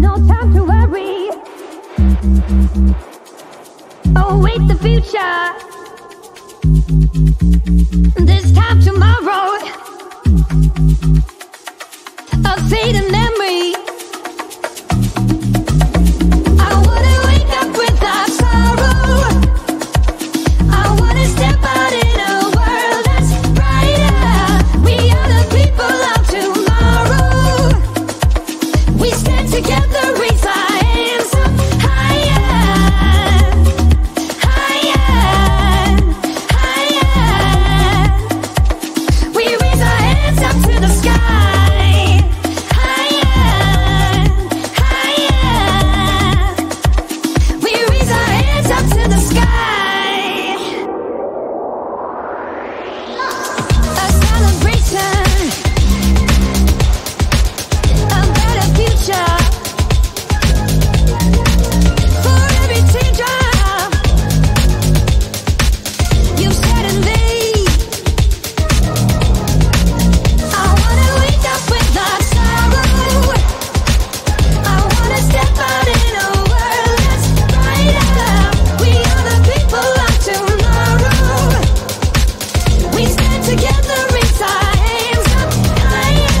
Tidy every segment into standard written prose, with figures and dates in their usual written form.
no time to worry. Await the future. This time tomorrow, a fading memory. I wanna wake up without sorrow. I wanna step out in a world that's brighter. We are the people of tomorrow. We stand together, raise our hands up higher, higher, higher. We raise our hands up to the sky, higher, higher. We raise our hands up to the sky. A celebration, a better future. For every teardrop you've shed in me, I wanna wake up without sorrow. I wanna step out in a world that's brighter. We are the people of tomorrow. We stand together, raise our hands up higher.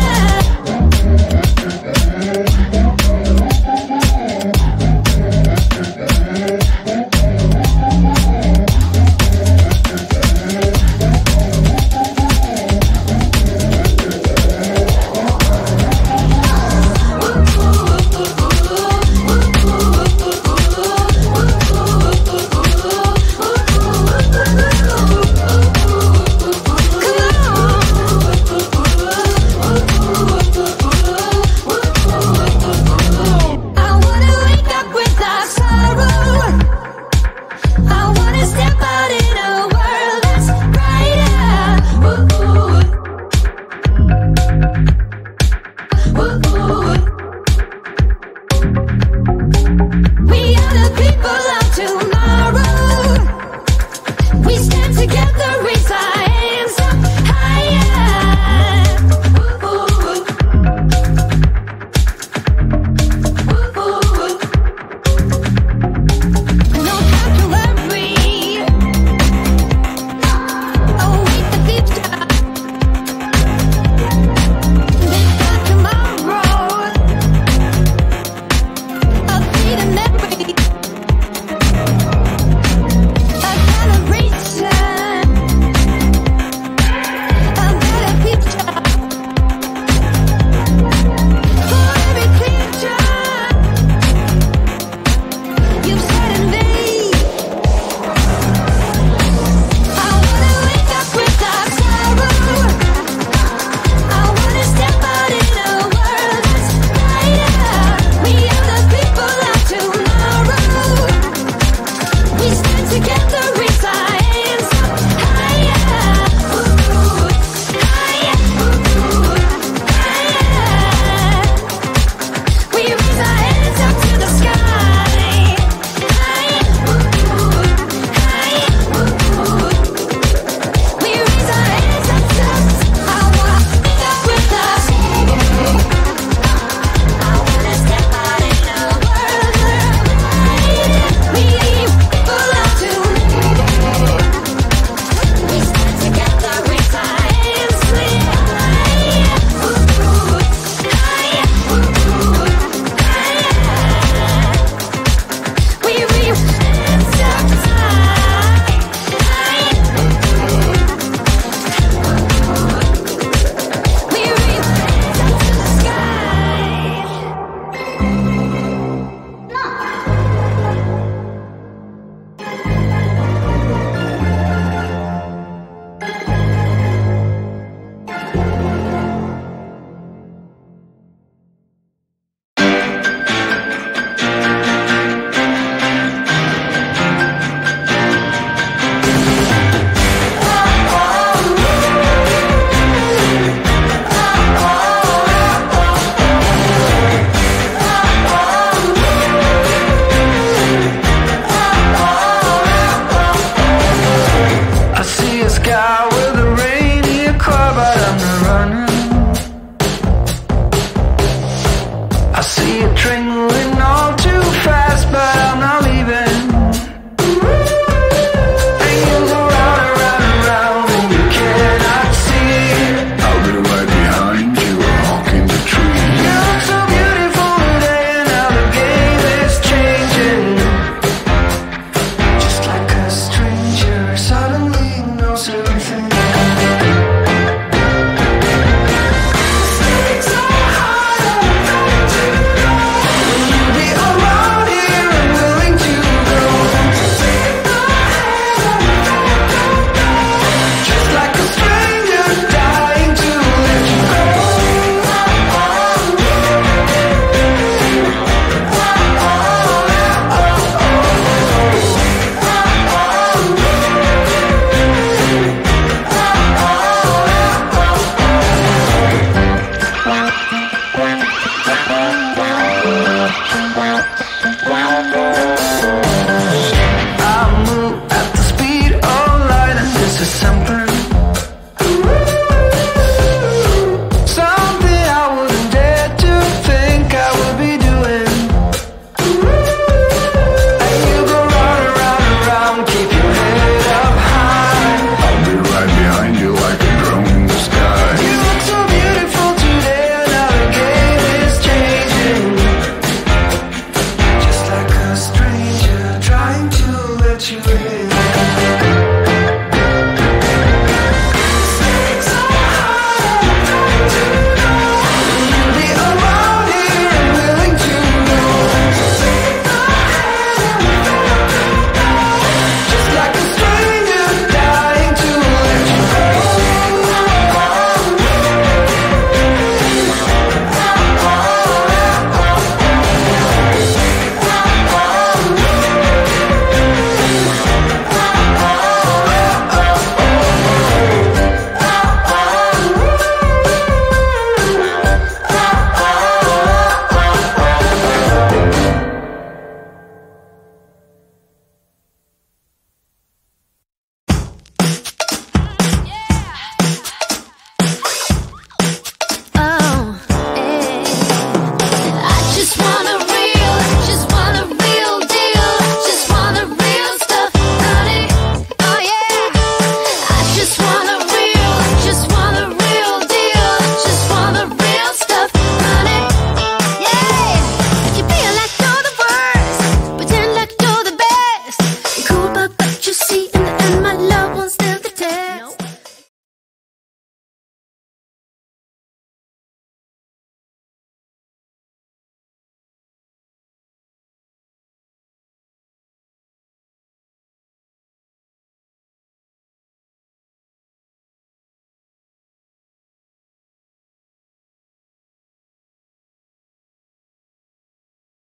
I wanna wake up without sorrow. I wanna step out in a world that's brighter. We are the people of tomorrow. We stand together, raise our hands up higher. No time to worry. Await the future. This time tomorrow, a fading memory. A celebration, a better future. For every teardrop you've shed in me, I wanna wake up without sorrow. I wanna step out in a world that's brighter. We are the people of tomorrow. We stand together, raise our hands up higher, higher, higher. We raise our hands up to the sky, higher, higher. We raise our hands up to I wanna wake up without sorrow. I wanna step out in a world that's brighter. We people of tomorrow. We stand together, raise our hands higher, higher, higher. We raise hands up high, higher. We raise hands up to the sky. I see a sky with a reindeer car, but I'm not running. I see a train